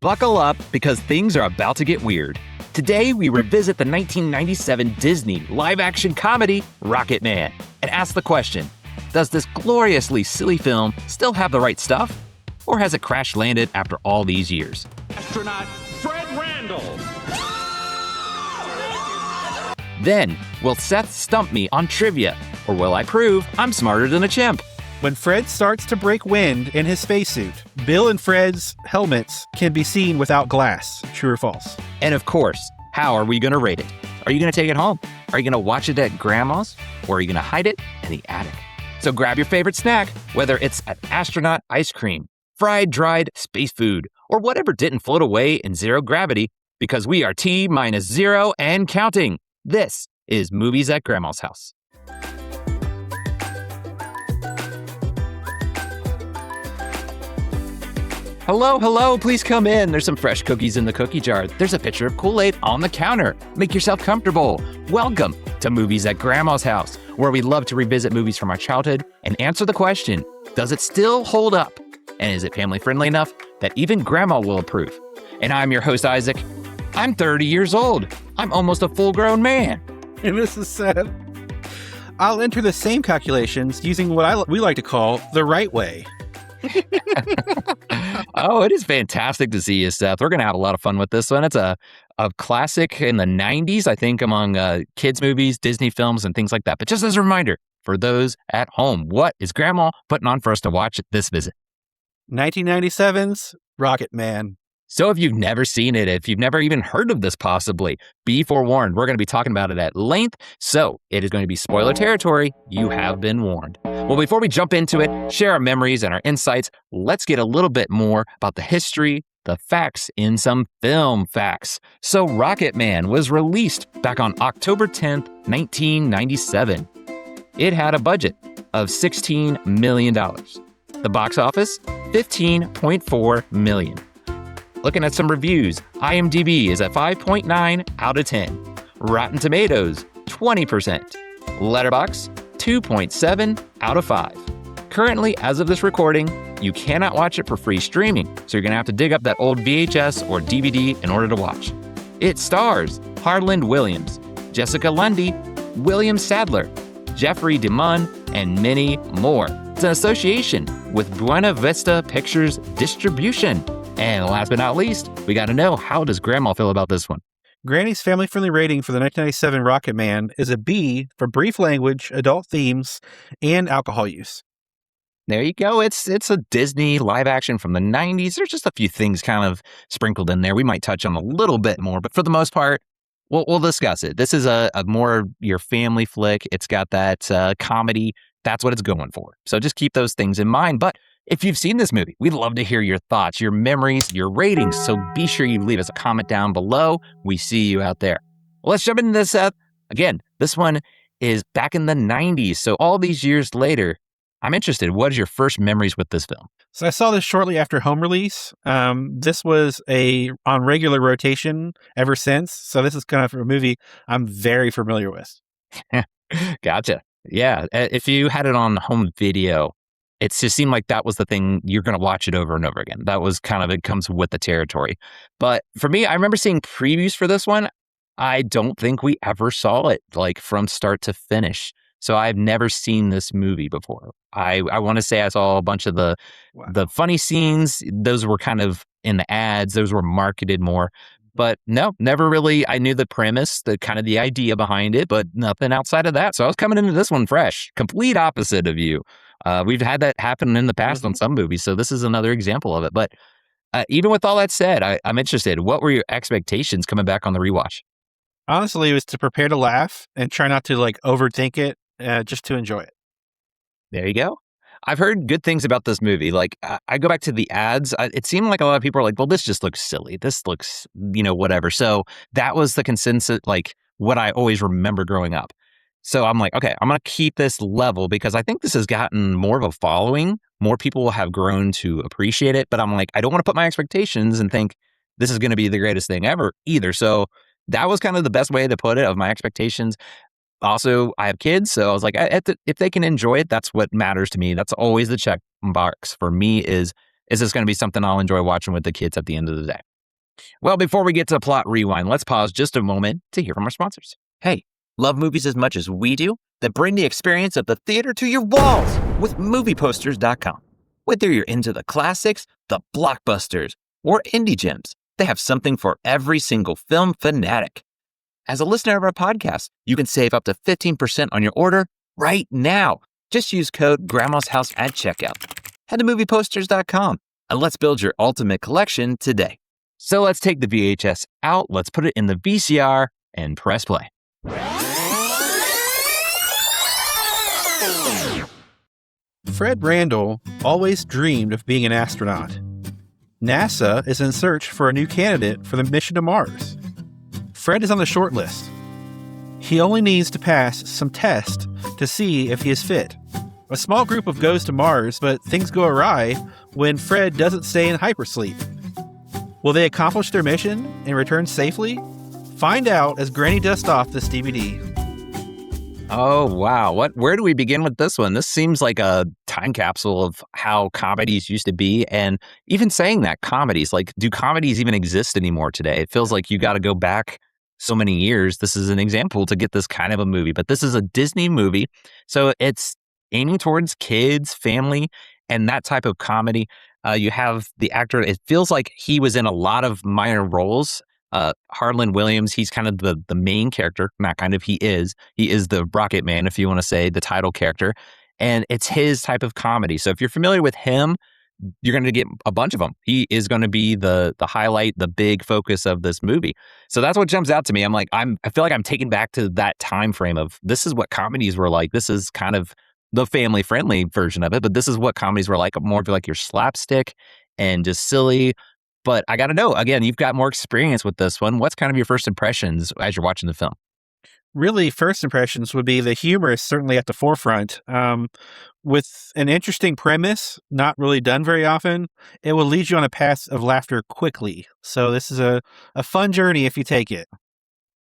Buckle up because things are about to get weird. Today, we revisit the 1997 Disney live-action comedy, Rocketman, and ask the question, does this gloriously silly film still have the right stuff? Or has it crash-landed after all these years? Astronaut Fred Randall. Then, will Seth stump me on trivia? Or will I prove I'm smarter than a chimp? When Fred starts to break wind in his spacesuit, Bill and Fred's helmets can be seen without glass. True or false? And of course, how are we going to rate it? Are you going to take it home? Are you going to watch it at grandma's? Or are you going to hide it in the attic? So grab your favorite snack, whether it's an astronaut ice cream, fried, dried space food, or whatever didn't float away in zero gravity, because we are T-0 and counting. This is Movies at Grandma's House. Hello, please come in. There's some fresh cookies in the cookie jar. There's a pitcher of Kool-Aid on the counter. Make yourself comfortable. Welcome to Movies at Grandma's House, where we love to revisit movies from our childhood and answer the question, does it still hold up? And is it family friendly enough that even grandma will approve? And I'm your host, Isaac. I'm 30 years old. I'm almost a full-grown man. And this is Seth. I'll enter the same calculations using what we like to call the right way. Oh, it is fantastic to see you, Seth. We're going to have a lot of fun with this one. It's a classic in the 90s, I think, among kids' movies, Disney films, and things like that. But just as a reminder, for those at home, what is Grandma putting on for us to watch this visit? 1997's Rocketman. So if you've never seen it, if you've never even heard of this possibly, be forewarned. We're going to be talking about it at length, so it is going to be spoiler territory. You have been warned. Well, before we jump into it, share our memories and our insights, let's get a little bit more about the history, the facts, and some film facts. So Rocketman was released back on October 10th, 1997. It had a budget of $16 million. The box office, $15.4 million. Looking at some reviews, IMDb is at 5.9 out of 10. Rotten Tomatoes, 20%. Letterboxd, 2.7 out of 5. Currently, as of this recording, you cannot watch it for free streaming, so you're going to have to dig up that old VHS or DVD in order to watch. It stars Harlan Williams, Jessica Lundy, William Sadler, Jeffrey DeMunn, and many more. It's an association with Buena Vista Pictures Distribution. And last but not least, we got to know, how does Grandma feel about this one? Granny's family-friendly rating for the 1997 Rocketman is a B for brief language, adult themes, and alcohol use. There you go. It's a Disney live action from the 90s. There's just a few things kind of sprinkled in there. We might touch on a little bit more, but for the most part, we'll discuss it. This is a more your family flick. It's got that comedy. That's what it's going for. So just keep those things in mind. But if you've seen this movie, we'd love to hear your thoughts, your memories, your ratings. So be sure you leave us a comment down below. We see you out there. Well, let's jump into this, Seth. Again, this one is back in the 90s. So all these years later, I'm interested. What is your first memories with this film? So I saw this shortly after home release. This was on regular rotation ever since. So this is kind of a movie I'm very familiar with. Gotcha. Yeah. If you had it on home video, it just seemed like that was the thing. You're going to watch it over and over again. That was kind of, it comes with the territory. But for me, I remember seeing previews for this one. I don't think we ever saw it like from start to finish. So I've never seen this movie before. I want to say I saw a bunch of the funny scenes. Those were kind of in the ads. Those were marketed more. But no, never really. I knew the premise, the kind of the idea behind it, but nothing outside of that. So I was coming into this one fresh, complete opposite of you. We've had that happen in the past on some movies, so this is another example of it. But even with all that said, I'm interested. What were your expectations coming back on the rewatch? Honestly, it was to prepare to laugh and try not to overthink it, just to enjoy it. There you go. I've heard good things about this movie. Like, I go back to the ads. It seemed like a lot of people are like, well, this just looks silly. This looks, whatever. So that was the consensus, like what I always remember growing up. So I'm like, okay, I'm going to keep this level because I think this has gotten more of a following. More people have grown to appreciate it. But I'm like, I don't want to put my expectations and think this is going to be the greatest thing ever either. So that was kind of the best way to put it, of my expectations. Also, I have kids, so I was like, if they can enjoy it, that's what matters to me. That's always the check box for me, is is this going to be something I'll enjoy watching with the kids at the end of the day? Well, before we get to plot rewind, let's pause just a moment to hear from our sponsors. Hey, love movies as much as we do? Then bring the experience of the theater to your walls with movieposters.com. Whether you're into the classics, the blockbusters, or indie gems, they have something for every single film fanatic. As a listener of our podcast, you can save up to 15% on your order right now. Just use code Grandma's House at checkout. Head to movieposters.com and let's build your ultimate collection today. So let's take the VHS out, let's put it in the VCR, and press play. Fred Randall always dreamed of being an astronaut. NASA is in search for a new candidate for the mission to Mars. Fred is on the short list. He only needs to pass some tests to see if he is fit. A small group goes to Mars, but things go awry when Fred doesn't stay in hypersleep. Will they accomplish their mission and return safely? Find out as Granny dusts off this DVD. Oh, wow. Where do we begin with this one? This seems like a time capsule of how comedies used to be. And even saying that, comedies, like, do comedies even exist anymore today? It feels like you got to go back so many years. This is an example to get this kind of a movie. But this is a Disney movie, so it's aiming towards kids, family, and that type of comedy. You have the actor, it feels like he was in a lot of minor roles. Harlan Williams, he's kind of the main character, not kind of, he is the Rocketman, if you want to say, the title character. And it's his type of comedy. So if you're familiar with him, you're going to get a bunch of them. He is going to be the highlight, the big focus of this movie. So that's what jumps out to me. I'm like, I feel like I'm taken back to that time frame of this is what comedies were like. This is kind of the family friendly version of it, but this is what comedies were like, more of like your slapstick and just silly. But I got to know, again, you've got more experience with this one. What's kind of your first impressions as you're watching the film? Really, first impressions would be the humor is certainly at the forefront. With an interesting premise, not really done very often, it will lead you on a path of laughter quickly. So this is a fun journey if you take it.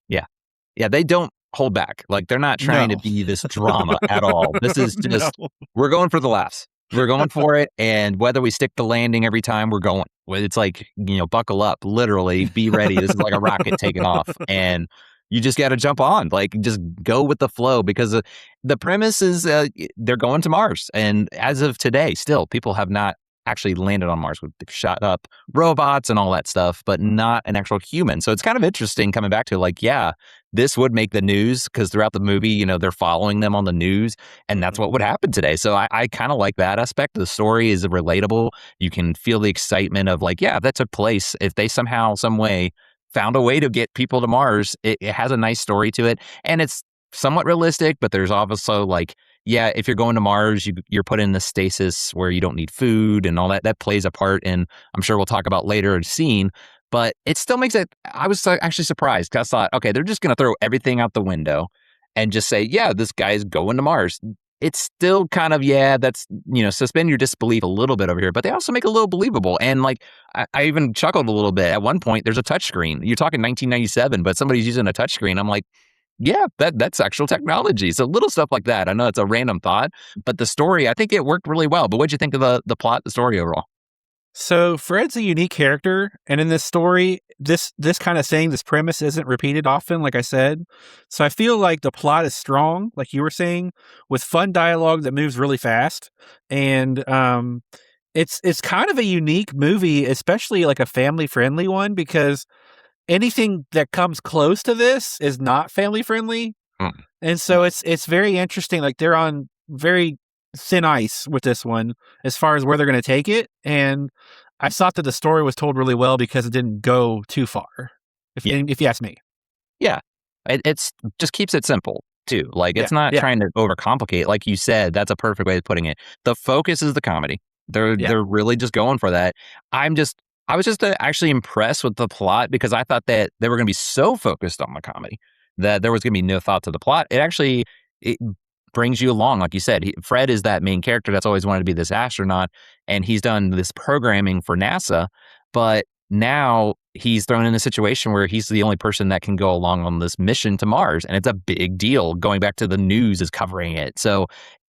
Yeah, they don't hold back. Like, they're not trying to be this drama at all. This is just, we're going for the laughs. We're going for it. And whether we stick the landing every time, we're going. It's like, buckle up, literally, be ready. This is like a rocket taking off. And you just got to jump on, like, just go with the flow, because the premise is they're going to Mars. And as of today, still, people have not actually landed on Mars. They've shot up robots and all that stuff, but not an actual human. So it's kind of interesting coming back to, like, yeah, this would make the news, because throughout the movie, they're following them on the news, and that's what would happen today. So I kind of like that aspect. The story is relatable. You can feel the excitement of, like, yeah, if that took place, if they somehow, some way found a way to get people to Mars, it has a nice story to it. And it's somewhat realistic, but there's also, like, yeah, if you're going to Mars, you're put in the stasis where you don't need food and all that. That plays a part, and I'm sure we'll talk about later in scene. But it still makes it, I was actually surprised, because I thought, okay, they're just going to throw everything out the window and just say, yeah, this guy's going to Mars. It's still kind of, yeah, that's, suspend your disbelief a little bit over here, but they also make it a little believable. And, like, I even chuckled a little bit. At one point, there's a touchscreen. You're talking 1997, but somebody's using a touchscreen. I'm like, yeah, that's actual technology. So little stuff like that. I know it's a random thought, but the story, I think it worked really well. But what'd you think of the plot, the story overall? So Fred's a unique character, and in this story, this kind of thing, this premise isn't repeated often, like I said. So I feel like the plot is strong, like you were saying, with fun dialogue that moves really fast. And it's kind of a unique movie, especially like a family-friendly one, because anything that comes close to this is not family-friendly. And so it's very interesting. Like, they're on very thin ice with this one as far as where they're going to take it. And I thought that the story was told really well because it didn't go too far, if you ask me. Yeah, it's just keeps it simple too. Like, it's not trying to overcomplicate. Like you said, that's a perfect way of putting it. The focus is the comedy. They're really just going for that. I was just actually impressed with the plot, because I thought that they were going to be so focused on the comedy that there was going to be no thought to the plot. It brings you along. Like you said, Fred is that main character that's always wanted to be this astronaut, and he's done this programming for NASA, but now he's thrown in a situation where he's the only person that can go along on this mission to Mars, and it's a big deal. Going back to the news is covering it. So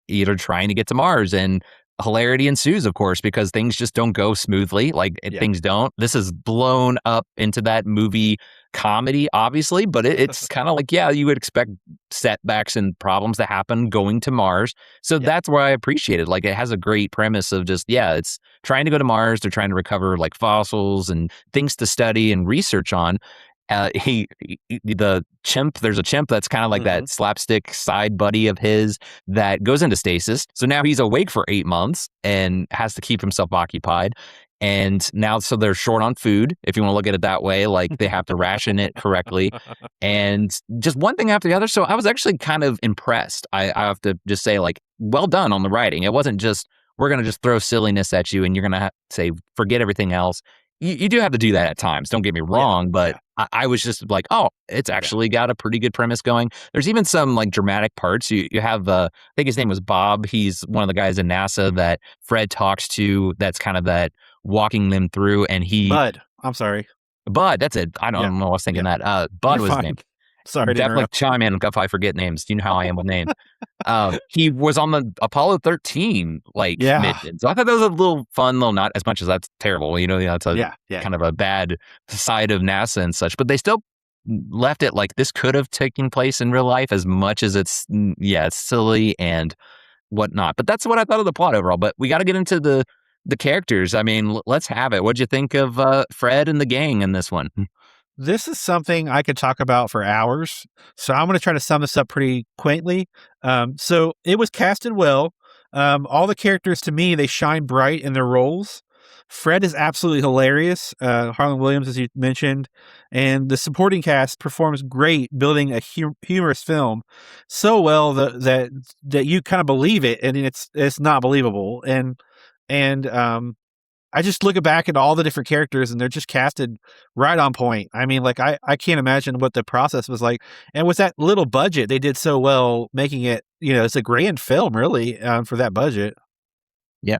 either trying to get to Mars, and hilarity ensues, of course, because things just don't go smoothly. Things don't. This is blown up into that movie comedy, obviously, but it's kind of like, yeah, you would expect setbacks and problems to happen going to Mars. So that's where I appreciate it. Like, it has a great premise of just, it's trying to go to Mars. They're trying to recover like fossils and things to study and research on. The chimp, there's a chimp that's kind of like that slapstick side buddy of his that goes into stasis. So now he's awake for 8 months and has to keep himself occupied. And now, so they're short on food, if you want to look at it that way. Like, they have to ration it correctly. And just one thing after the other. So I was actually kind of impressed. I have to just say, like, well done on the writing. It wasn't just, we're going to just throw silliness at you and you're going to say, forget everything else. You do have to do that at times, don't get me wrong, but I was just like, oh, it's actually got a pretty good premise going. There's even some like dramatic parts. You have, I think his name was Bob. He's one of the guys in NASA that Fred talks to, that's kind of that walking them through. And Bud, I'm sorry. Bud, that's it. I don't know. I was thinking that. Bud was his name. Sorry, definitely chime in if I forget names. You know how I am with names. He was on the Apollo 13 mission. So I thought that was a little fun, though not as much as that's terrible. It's a kind of a bad side of NASA and such. But they still left it like this could have taken place in real life, as much as it's silly and whatnot. But that's what I thought of the plot overall. But we got to get into the characters. I mean, let's have it. What'd you think of Fred and the gang in this one? This is something I could talk about for hours, so I'm going to try to sum this up pretty quaintly. So it was casted well. All the characters, to me, they shine bright in their roles. Fred is absolutely hilarious. Harlan Williams, as you mentioned, and the supporting cast performs great, building a humorous film so well that you kind of believe it, and it's not believable. And I just look back at all the different characters and they're just casted right on point. I mean, like, I can't imagine what the process was like. And with that little budget, they did so well making it, it's a grand film, really, for that budget. Yeah.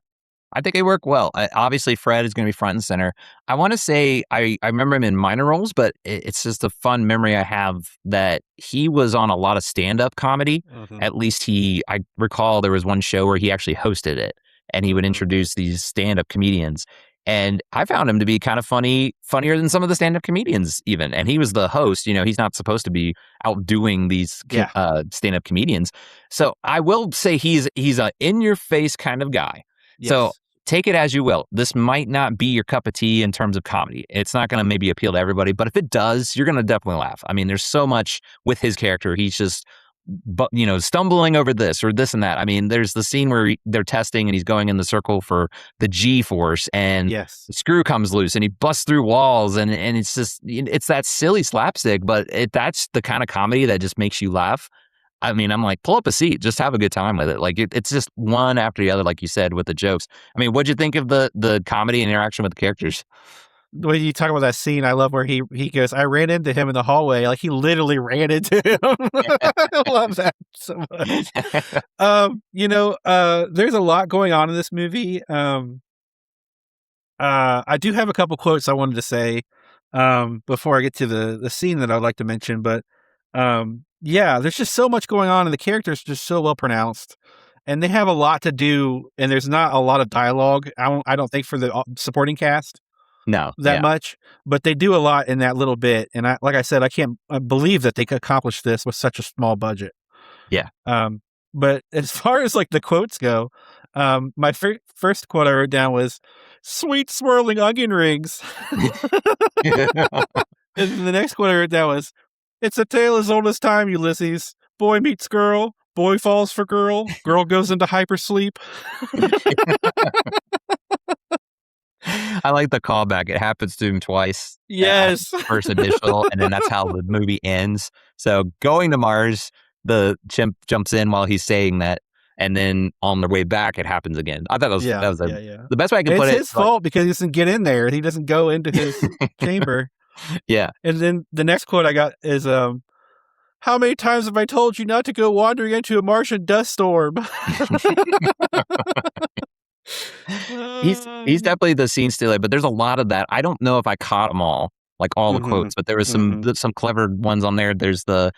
I think they work well. Obviously, Fred is going to be front and center. I want to say I remember him in minor roles, but it's just a fun memory I have that he was on a lot of stand-up comedy. At least I recall there was one show where he actually hosted it. And he would introduce these stand-up comedians. And I found him to be kind of funnier than some of the stand-up comedians even. And he was the host. He's not supposed to be outdoing these stand-up comedians. So I will say he's a in-your-face kind of guy. Yes. So take it as you will. This might not be your cup of tea in terms of comedy. It's not going to maybe appeal to everybody. But if it does, you're going to definitely laugh. I mean, there's so much with his character. He's just stumbling over this or this and that. I mean, there's the scene where they're testing and he's going in the circle for the G-force and the screw comes loose and he busts through walls and it's just, it's that silly slapstick, but that's the kind of comedy that just makes you laugh. I mean, I'm like, pull up a seat, just have a good time with it. Like it's just one after the other, like you said, with the jokes. I mean, what'd you think of the comedy and interaction with the characters? When you talk about that scene, I love where he goes, I ran into him in the hallway. Like, he literally ran into him. I love that so much. There's a lot going on in this movie. I do have a couple quotes I wanted to say before I get to the scene that I'd like to mention. But there's just so much going on and the characters are just so well pronounced. And they have a lot to do, and there's not a lot of dialogue, I don't think, for the supporting cast. No, much, but they do a lot in that little bit. And like I said, I can't believe that they could accomplish this with such a small budget. Yeah. But as far as like the quotes go, my first quote I wrote down was "sweet swirling onion rings," and the next quote I wrote down was "it's a tale as old as time, Ulysses. Boy meets girl, boy falls for girl, girl goes into hypersleep." I like the callback. It happens to him twice. Yes. First initial, and then that's how the movie ends. So going to Mars, the chimp jumps in while he's saying that, and then on the way back, it happens again. I thought that was the best way I could put it. It's his fault because he doesn't get in there. He doesn't go into his chamber. Yeah. And then the next quote I got is, "How many times have I told you not to go wandering into a Martian dust storm?" He's definitely the scene stealer, but there's a lot of that. I don't know if I caught them all, like all the quotes, but there was some clever ones on there. There's the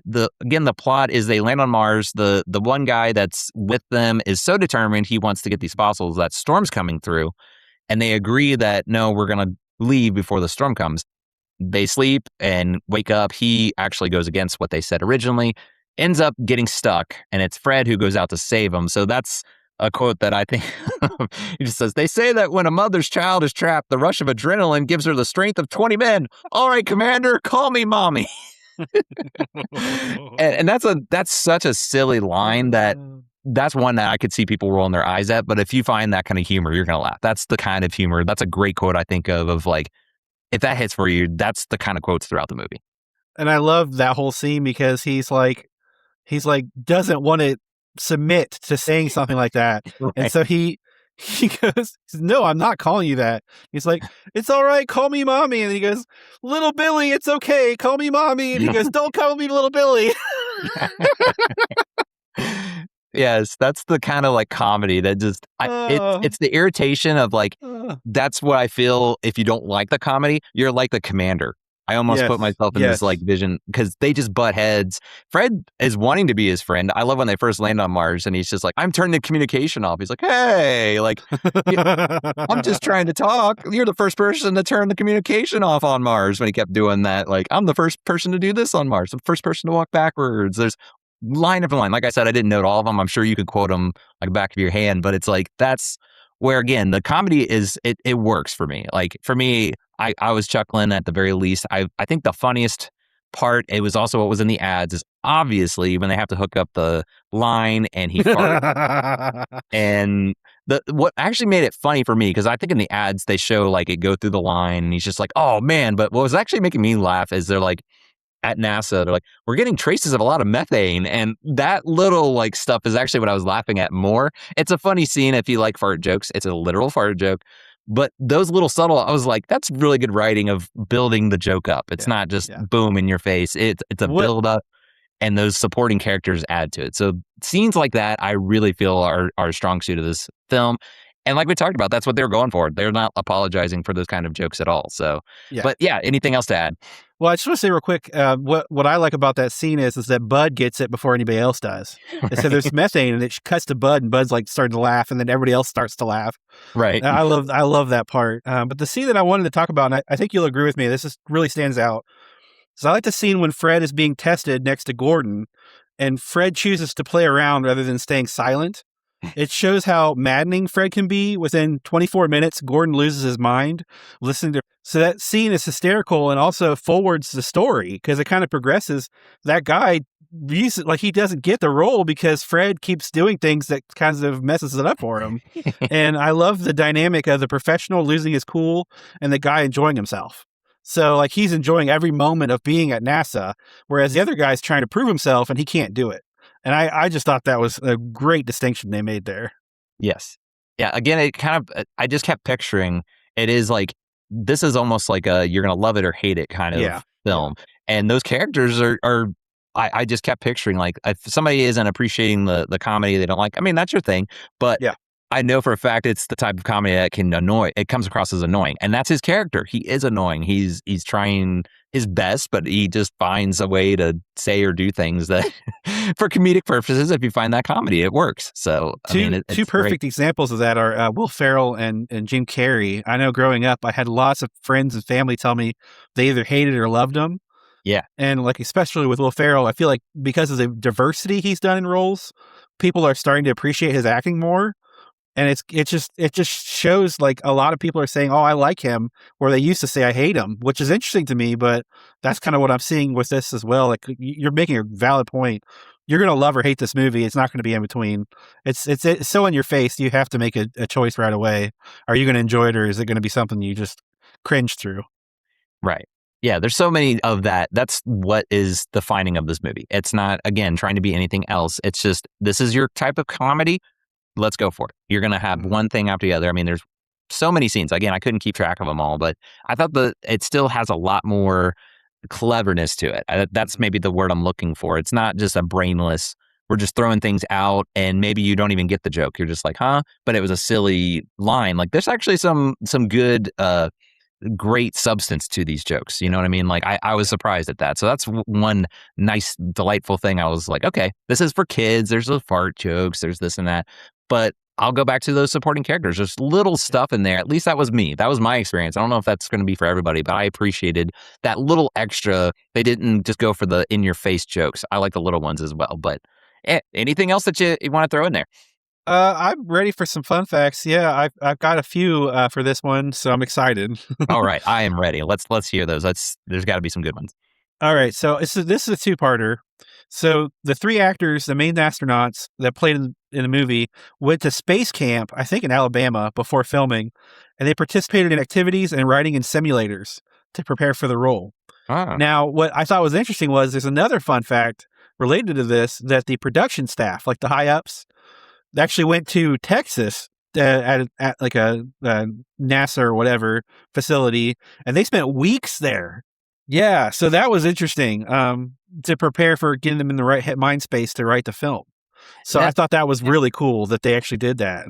the plot is they land on Mars. The one guy that's with them is so determined he wants to get these fossils that storm's coming through, and they agree that no, we're gonna leave before the storm comes. They sleep and wake up. He actually goes against what they said originally, ends up getting stuck, and it's Fred who goes out to save him. So that's a quote that I think he just says, "They say that when a mother's child is trapped, the rush of adrenaline gives her the strength of 20 men. All right, Commander, call me mommy." and that's such a silly line that's one that I could see people rolling their eyes at. But if you find that kind of humor, you're gonna laugh. That's the kind of humor. That's a great quote I think of like, if that hits for you, that's the kind of quotes throughout the movie. And I love that whole scene because he's like doesn't want to submit to saying something like that. Right. And so he goes, "No, I'm not calling you that." He's like, "It's all right, call me mommy." And he goes, "Little Billy, it's okay, call me mommy." And he goes, "Don't call me Little Billy." Yes, that's the kind of like comedy that just it's the irritation of like that's what I feel. If you don't like the comedy, you're like the Commander. I almost put myself in this like vision because they just butt heads. Fred is wanting to be his friend. I love when they first land on Mars and he's just like, "I'm turning the communication off." He's like, "Hey, like, I'm just trying to talk. You're the first person to turn the communication off on Mars." When he kept doing that, like, "I'm the first person to do this on Mars. The first person to walk backwards." There's line after line. Like I said, I didn't note all of them. I'm sure you could quote them like back of your hand, but it's like, that's where, again, the comedy is, it works for me. Like, for me, I was chuckling at the very least. I think the funniest part, it was also what was in the ads, is obviously when they have to hook up the line and he farts. And what actually made it funny for me, because I think in the ads they show like it go through the line and he's just like, "Oh man." But what was actually making me laugh is they're like, at NASA, they're like, "We're getting traces of a lot of methane." And that little like stuff is actually what I was laughing at more. It's a funny scene if you like fart jokes. It's a literal fart joke. But those little subtle, I was like, that's really good writing of building the joke up. It's not just boom in your face. It's a build up, and those supporting characters add to it. So scenes like that, I really feel are a strong suit of this film. And like we talked about, that's what they're going for. They're not apologizing for those kind of jokes at all. So, but yeah, anything else to add? Well, I just want to say real quick, what I like about that scene is that Bud gets it before anybody else does. Right. So there's methane, and it cuts to Bud, and Bud's like starting to laugh, and then everybody else starts to laugh. Right. I love that part. But the scene that I wanted to talk about, and I think you'll agree with me, this really stands out. So I like the scene when Fred is being tested next to Gordon, and Fred chooses to play around rather than staying silent. It shows how maddening Fred can be. Within 24 minutes, Gordon loses his mind listening to. So that scene is hysterical and also forwards the story because it kind of progresses. That guy, he doesn't get the role because Fred keeps doing things that kind of messes it up for him. And I love the dynamic of the professional losing his cool and the guy enjoying himself. So like he's enjoying every moment of being at NASA, whereas the other guy's trying to prove himself and he can't do it. And I just thought that was a great distinction they made there. Yes. Yeah. Again, it kind of, I just kept picturing it is like, this is almost like a you're going to love it or hate it kind of film. And those characters I just kept picturing like if somebody isn't appreciating the comedy they don't like, I mean, that's your thing. But I know for a fact it's the type of comedy that can annoy. It comes across as annoying. And that's his character. He is annoying. He's trying his best, but he just finds a way to say or do things that for comedic purposes, if you find that comedy, it works. So two perfect examples of that are Will Ferrell and Jim Carrey. I know growing up, I had lots of friends and family tell me they either hated or loved him. Yeah. And like, especially with Will Ferrell, I feel like because of the diversity he's done in roles, people are starting to appreciate his acting more. And it just shows like a lot of people are saying, "Oh, I like him," where they used to say, "I hate him," which is interesting to me. But that's kind of what I'm seeing with this as well. Like you're making a valid point. You're going to love or hate this movie. It's not going to be in between. It's so in your face. You have to make a choice right away. Are you going to enjoy it, or is it going to be something you just cringe through? Right. Yeah, there's so many of that. That's what is the finding of this movie. It's not, again, trying to be anything else. It's just, this is your type of comedy. Let's go for it. You're going to have one thing after the other. I mean, there's so many scenes. Again, I couldn't keep track of them all, but I thought it still has a lot more cleverness to it. That's maybe the word I'm looking for. It's not just a brainless, we're just throwing things out and maybe you don't even get the joke. You're just like, huh? But it was a silly line. Like there's actually some good great substance to these jokes. You know what I mean? Like I was surprised at that. So that's one nice, delightful thing. I was like, okay, this is for kids. There's the fart jokes. There's this and that. But I'll go back to those supporting characters. There's little stuff in there. At least that was me. That was my experience. I don't know if that's going to be for everybody, but I appreciated that little extra. They didn't just go for the in-your-face jokes. I like the little ones as well. But anything else that you want to throw in there? I'm ready for some fun facts. Yeah, I've got a few for this one, so I'm excited. All right, I am ready. Let's hear those. There's got to be some good ones. All right, so this is a two-parter. So the three actors, the main astronauts that played in the movie, went to space camp, I think in Alabama, before filming, and they participated in activities and riding in simulators to prepare for the role. Ah. Now, what I thought was interesting was there's another fun fact related to this, that the production staff, like the high-ups, actually went to Texas at like a NASA or whatever facility, and they spent weeks there. Yeah, so that was interesting to prepare for getting them in the right mind space to write the film. So I thought that was really cool that they actually did that.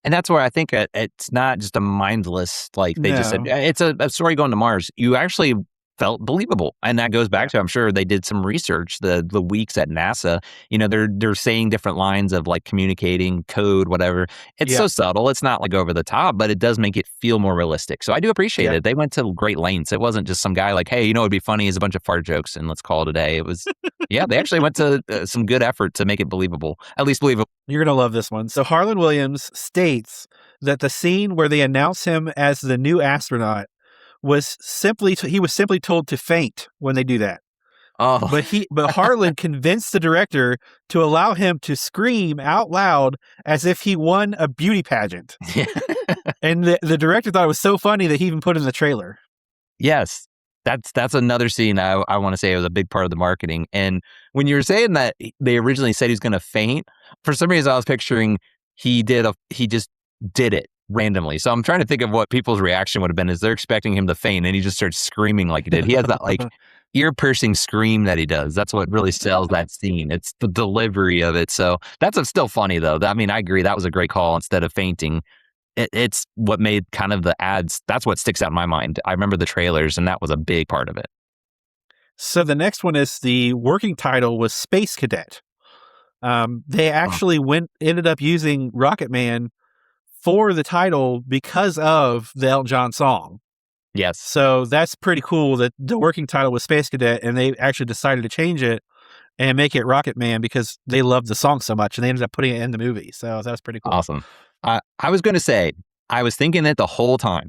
And that's where I think it's not just a mindless, like they just said, it's a story going to Mars. You actually felt believable. And that goes back to, I'm sure they did some research, the weeks at NASA, they're saying different lines of like communicating code, whatever. It's so subtle. It's not like over the top, but it does make it feel more realistic. So I do appreciate it. They went to great lengths. It wasn't just some guy like, hey, it'd be funny is a bunch of fart jokes and let's call it a day. It was, they actually went to some good effort to make it believable, at least believable. You're going to love this one. So Harlan Williams states that the scene where they announce him as the new astronaut was simply told to faint when they do that. Oh, but Harlan convinced the director to allow him to scream out loud as if he won a beauty pageant. And the director thought it was so funny that he even put it in the trailer. Yes, that's another scene I want to say was a big part of the marketing. And when you were saying that they originally said he was going to faint, for some reason I was picturing he just did it randomly. So I'm trying to think of what people's reaction would have been, is they're expecting him to faint and he just starts screaming like he did. He has that like ear-piercing scream that he does. That's what really sells that scene. It's the delivery of it. So that's still funny though. I mean, I agree. That was a great call. Instead of fainting, it's what made kind of the ads. That's what sticks out in my mind. I remember the trailers and that was a big part of it. So the next one is the working title was Space Cadet. They actually ended up using Rocketman for the title because of the Elton John song. Yes. So that's pretty cool that the working title was Space Cadet, and they actually decided to change it and make it Rocketman because they loved the song so much, and they ended up putting it in the movie. So that's pretty cool. Awesome. I was going to say, I was thinking it the whole time.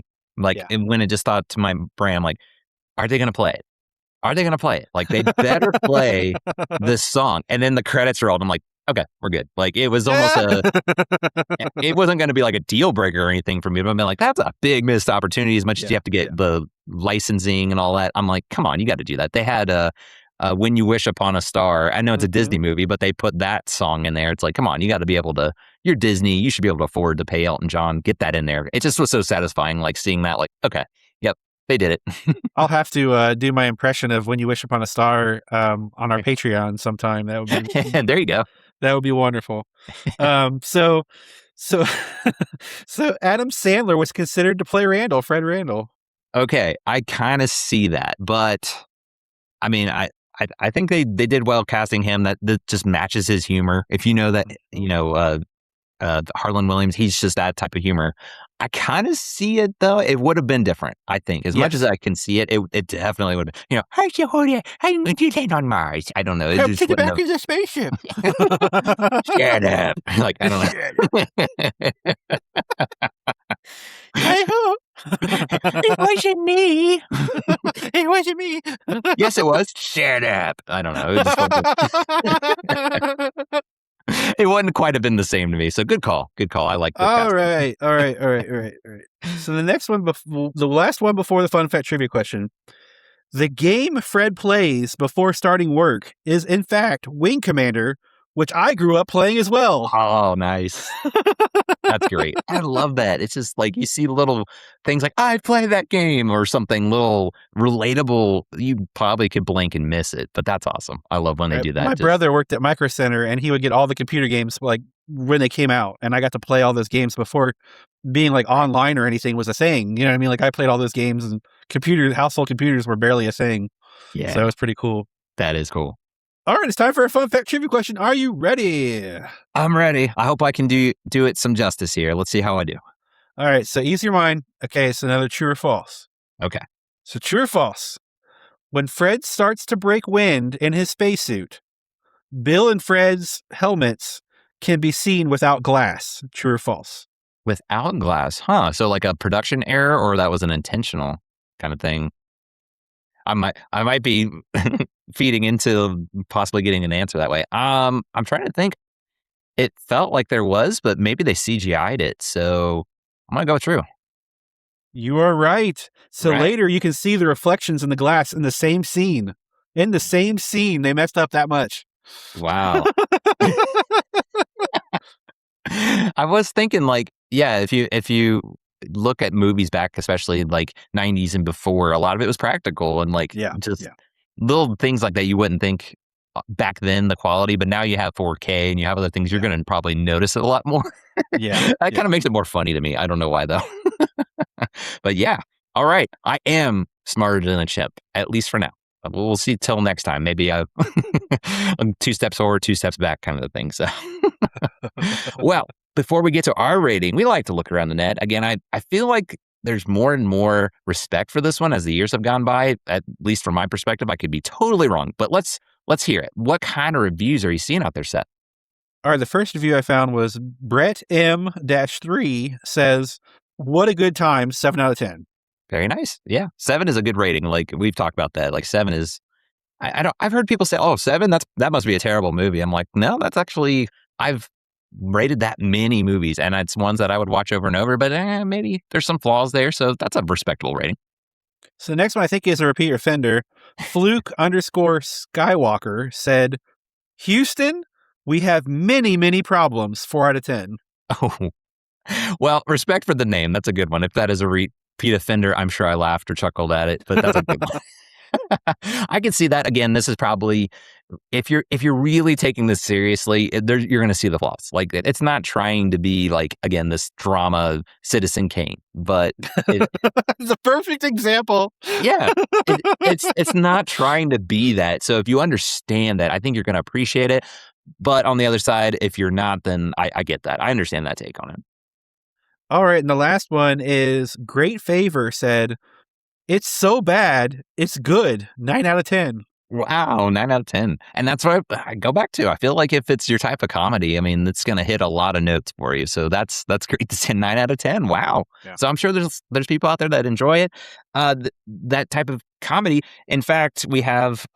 And when it just thought to my brain, I'm like, are they going to play it? Are they going to play it? Like, they better play this song. And then the credits rolled. I'm like, okay, we're good. Like, it was almost it wasn't going to be like a deal breaker or anything for me, but I'm like, that's a big missed opportunity as much as you have to get the licensing and all that. I'm like, come on, you got to do that. They had When You Wish Upon a Star. I know it's a Disney movie, but they put that song in there. It's like, come on, you got to be able to, you're Disney. You should be able to afford to pay Elton John. Get that in there. It just was so satisfying, like seeing that, like, okay, yep, they did it. I'll have to do my impression of When You Wish Upon a Star on our Patreon sometime. That would be there you go. That would be wonderful. So Adam Sandler was considered to play Randall, Fred Randall. Okay, I kind of see that, but I mean, I think they did well casting him. That just matches his humor. If you know that, Harlan Williams, he's just that type of humor. I kind of see it though. It would have been different, I think. As much as I can see it, it definitely would have. How did you land on Mars? I don't know. Come to the back of the spaceship. Shut up. Like, I don't know. It wasn't me. It wasn't me. Yes, it was. Shut up. I don't know. It wouldn't quite have been the same to me. So good call. Good call. I like that. All right. So the next one, the last one before the fun fact trivia question. The game Fred plays before starting work is, in fact, Wing Commander, which I grew up playing as well. Oh, nice. That's great. I love that. It's just like you see little things like, I play that game or something little relatable. You probably could blink and miss it, but that's awesome. I love when they do that. My brother worked at Micro Center and he would get all the computer games like when they came out, and I got to play all those games before being like online or anything was a thing. You know what I mean? Like I played all those games, and household computers were barely a thing. Yeah. So it was pretty cool. That is cool. All right, it's time for a fun fact trivia question. Are you ready? I'm ready. I hope I can do it some justice here. Let's see how I do. All right, so ease your mind. Okay, it's another true or false. Okay. So true or false? When Fred starts to break wind in his spacesuit, Bill and Fred's helmets can be seen without glass. True or false? Without glass, huh? So like a production error, or that was an intentional kind of thing? I might be feeding into possibly getting an answer that way. I'm trying to think. It felt like there was, but maybe they CGI'd it. So I'm gonna go true. You are right. So Right. later you can see the reflections in the glass in the same scene. In the same scene, they messed up that much. Wow. I was thinking like, yeah, if you look at movies back, especially like 90s and before, a lot of it was practical and like just little things like that you wouldn't think back then the quality, but now you have 4K and you have other things, you're going to probably notice it a lot more. That kind of makes it more funny to me. I don't know why though. But yeah. All right. I am smarter than a chimp, at least for now. We'll see till next time. Maybe I'm 2 steps forward, 2 steps back kind of a thing. So, well, before we get to our rating, we like to look around the net. Again, I feel like there's more and more respect for this one as the years have gone by. At least from my perspective, I could be totally wrong. But let's hear it. What kind of reviews are you seeing out there, Seth? All right, the first review I found was Brett M-3 says, "What a good time, 7 out of 10. Very nice. Yeah. 7 is a good rating. Like we've talked about that. Like 7 is, I've heard people say, oh, 7, that must be a terrible movie. I'm like, no, that's actually, I've rated that many movies and it's ones that I would watch over and over, but maybe there's some flaws there. So that's a respectable rating. So the next one I think is a repeat offender. Fluke_Skywalker said, "Houston, we have many, many problems, 4 out of 10. Oh, well, respect for the name. That's a good one. If that is a repeat offender, I'm sure I laughed or chuckled at it, but that's a good one. I can see that. Again, this is probably, if you're really taking this seriously, you're going to see the flaws. Like it's not trying to be like, again, this drama Citizen Kane, but it's a perfect example. Yeah, it's not trying to be that. So if you understand that, I think you're going to appreciate it. But on the other side, if you're not, then I get that. I understand that take on it. All right, and the last one is Great Favor said, "It's so bad, it's good, 9 out of 10. Wow, 9 out of 10. And that's what I go back to. I feel like if it's your type of comedy, I mean, it's going to hit a lot of notes for you. So that's great to say 9 out of 10. Wow. Yeah. So I'm sure there's people out there that enjoy it, that type of comedy. In fact, we have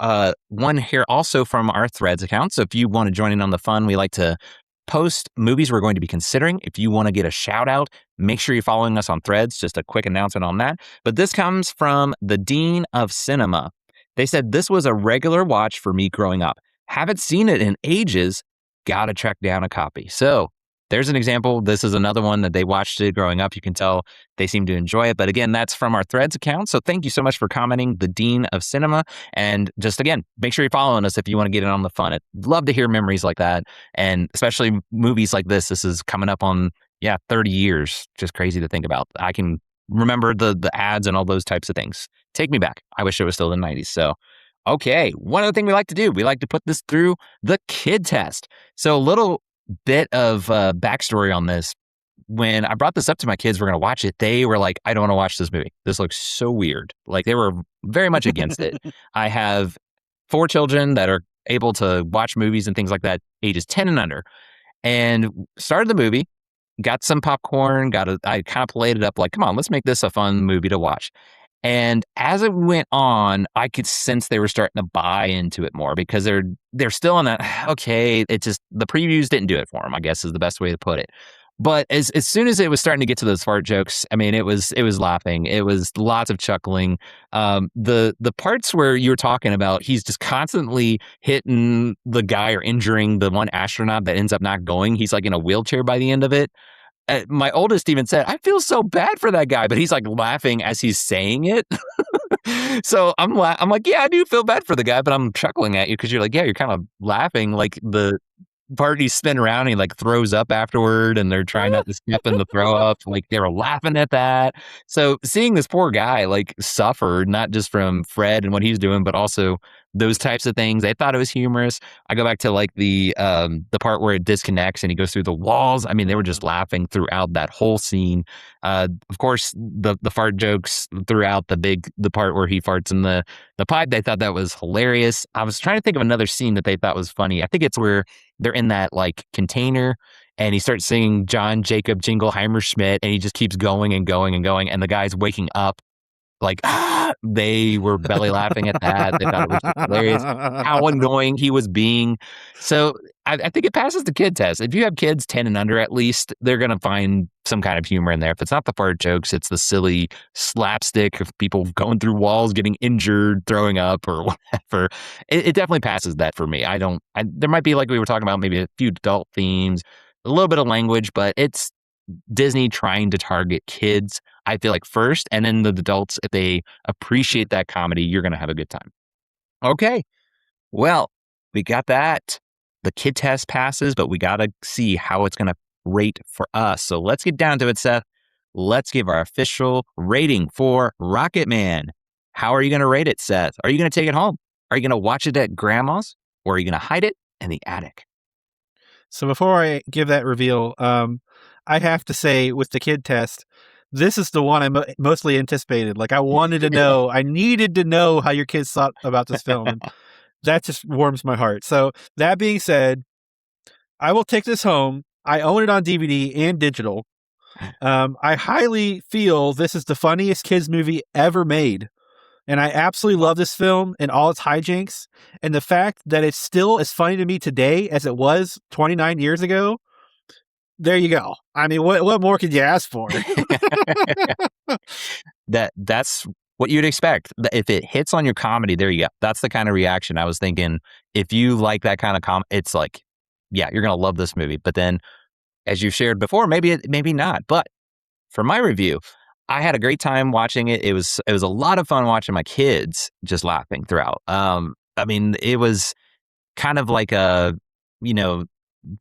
one here also from our Threads account. So if you want to join in on the fun, we like to post movies we're going to be considering. If you want to get a shout out, make sure you're following us on Threads. Just a quick announcement on that. But this comes from the Dean of Cinema. They said, "This was a regular watch for me growing up. Haven't seen it in ages. Gotta track down a copy." So there's an example. This is another one that they watched it growing up. You can tell they seem to enjoy it. But again, that's from our Threads account. So thank you so much for commenting, the Dean of Cinema. And just again, make sure you're following us if you want to get in on the fun. I'd love to hear memories like that. And especially movies like this. This is coming up on, 30 years. Just crazy to think about. I can remember the ads and all those types of things. Take me back. I wish it was still in the 90s. So, okay. One other thing we like to do, we like to put this through the kid test. So a little bit of backstory on this. When I brought this up to my kids, we're going to watch it. They were like, "I don't want to watch this movie. This looks so weird." Like they were very much against it. I have 4 children that are able to watch movies and things like that, ages 10 and under, and started the movie, got some popcorn, I kind of played it up like, come on, let's make this a fun movie to watch. And as it went on, I could sense they were starting to buy into it more because they're still in that, okay, it just, the previews didn't do it for them, I guess is the best way to put it. But as soon as it was starting to get to those fart jokes, I mean, it was laughing. It was lots of chuckling. The parts where you were talking about, he's just constantly hitting the guy or injuring the one astronaut that ends up not going. He's like in a wheelchair by the end of it. My oldest even said, "I feel so bad for that guy," but he's like laughing as he's saying it. So I'm like, yeah, I do feel bad for the guy, but I'm chuckling at you because you're like, yeah, you're kind of laughing like part he spin around and he like throws up afterward and they're trying not to step in the throw up. Like they were laughing at that. So seeing this poor guy like suffer, not just from Fred and what he's doing, but also those types of things. I thought it was humorous. I go back to like the part where it disconnects and he goes through the walls. I mean, they were just laughing throughout that whole scene. Of course, the fart jokes throughout the part where he farts in the pipe. They thought that was hilarious. I was trying to think of another scene that they thought was funny. I think it's where they're in that like container and he starts singing John Jacob Jingleheimer Schmidt and he just keeps going and going and going and the guy's waking up like they were belly laughing at that. They thought it was hilarious how annoying he was being. So I think it passes the kid test. If you have kids 10 and under, at least they're going to find some kind of humor in there. If it's not the fart jokes, it's the silly slapstick of people going through walls, getting injured, throwing up or whatever. It definitely passes that for me. There might be, like we were talking about, maybe a few adult themes, a little bit of language, but it's Disney trying to target kids, I feel like, first, and then the adults, if they appreciate that comedy, you're going to have a good time. Okay. Well, we got that. The kid test passes, but we got to see how it's going to rate for us. So let's get down to it, Seth. Let's give our official rating for Rocketman. How are you going to rate it, Seth? Are you going to take it home? Are you going to watch it at grandma's? Or are you going to hide it in the attic? So before I give that reveal, I have to say with the kid test, this is the one I mostly anticipated. Like I wanted to know, I needed to know how your kids thought about this film. And that just warms my heart. So that being said, I will take this home. I own it on DVD and digital. I highly feel this is the funniest kids movie ever made. And I absolutely love this film and all its hijinks. And the fact that it's still as funny to me today as it was 29 years ago. There you go. I mean, what more could you ask for? That's what you'd expect. If it hits on your comedy, there you go. That's the kind of reaction I was thinking. If you like that kind of it's like, yeah, you're going to love this movie. But then, as you've shared before, maybe not. But for my review, I had a great time watching it. It was a lot of fun watching my kids just laughing throughout. I mean, it was kind of like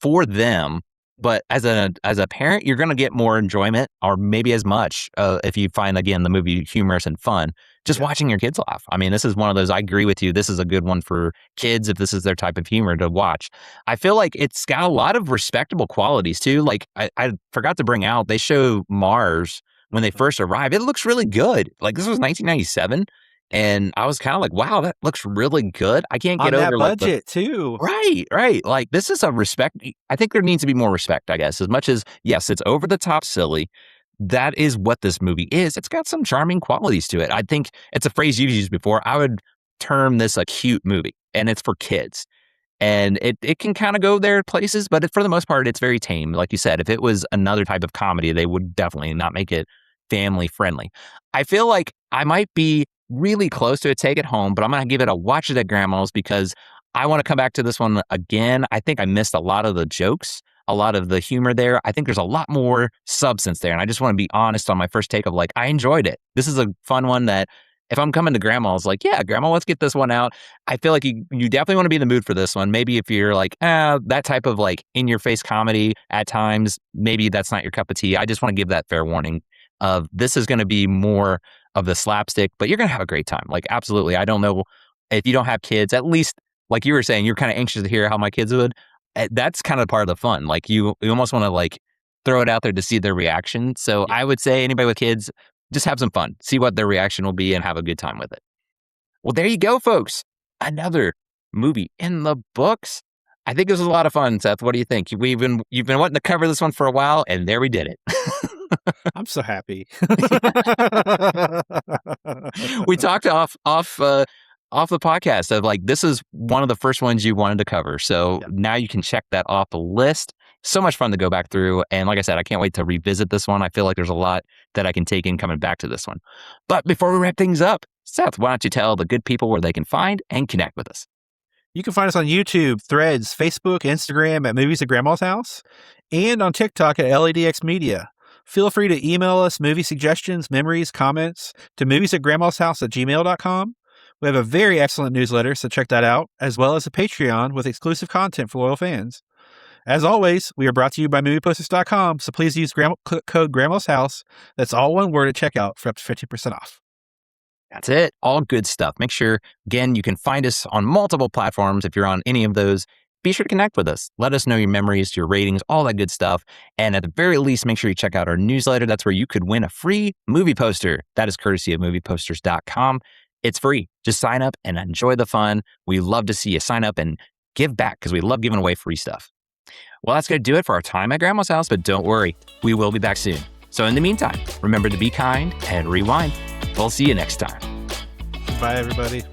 for them. But as a parent, you're going to get more enjoyment, or maybe as much, if you find, again, the movie humorous and fun, just watching your kids laugh. I mean, this is one of those, I agree with you, this is a good one for kids if this is their type of humor to watch. I feel like it's got a lot of respectable qualities, too. Like, I forgot to bring out, they show Mars when they first arrive. It looks really good. Like, this was 1997. And I was kind of like, wow, that looks really good. I can't get on over that budget too. Right. Like this is a respect. I think there needs to be more respect, I guess, as much as, yes, it's over the top silly. That is what this movie is. It's got some charming qualities to it. I think it's a phrase you've used before. I would term this a cute movie, and it's for kids. And it can kind of go there places, but for the most part, it's very tame. Like you said, if it was another type of comedy, they would definitely not make it family friendly. I feel like I might be really close to a take it home, but I'm going to give it a watch it at grandma's because I want to come back to this one again. I think I missed a lot of the jokes, a lot of the humor there. I think there's a lot more substance there. And I just want to be honest on my first take of like, I enjoyed it. This is a fun one that if I'm coming to grandma's, like, yeah, grandma, let's get this one out. I feel like you definitely want to be in the mood for this one. Maybe if you're like, that type of like in your face comedy at times, maybe that's not your cup of tea. I just want to give that fair warning of this is going to be more of the slapstick, but you're going to have a great time. Like, absolutely. I don't know if you don't have kids, at least like you were saying, you're kind of anxious to hear how my kids would. That's kind of part of the fun. Like you almost want to like throw it out there to see their reaction. So I would say anybody with kids, just have some fun, see what their reaction will be and have a good time with it. Well, there you go, folks. Another movie in the books. I think this was a lot of fun, Seth. What do you think? You've been wanting to cover this one for a while, and there we did it. I'm so happy. We talked off the podcast of like, this is one of the first ones you wanted to cover. So now you can check that off the list. So much fun to go back through. And like I said, I can't wait to revisit this one. I feel like there's a lot that I can take in coming back to this one. But before we wrap things up, Seth, why don't you tell the good people where they can find and connect with us? You can find us on YouTube, Threads, Facebook, Instagram at Movies at Grandma's House, and on TikTok at LADX Media. Feel free to email us movie suggestions, memories, comments to moviesatgrandmashouse@gmail.com. We have a very excellent newsletter, so check that out, as well as a Patreon with exclusive content for loyal fans. As always, we are brought to you by movieposters.com, so please use code Grandma's House. That's all one word at checkout for up to 50% off. That's it. All good stuff. Make sure, again, you can find us on multiple platforms. If you're on any of those, be sure to connect with us. Let us know your memories, your ratings, all that good stuff. And at the very least, make sure you check out our newsletter. That's where you could win a free movie poster. That is courtesy of movieposters.com. It's free. Just sign up and enjoy the fun. We love to see you sign up and give back because we love giving away free stuff. Well, that's going to do it for our time at Grandma's house, but don't worry, we will be back soon. So in the meantime, remember to be kind and rewind. We'll see you next time. Bye, everybody.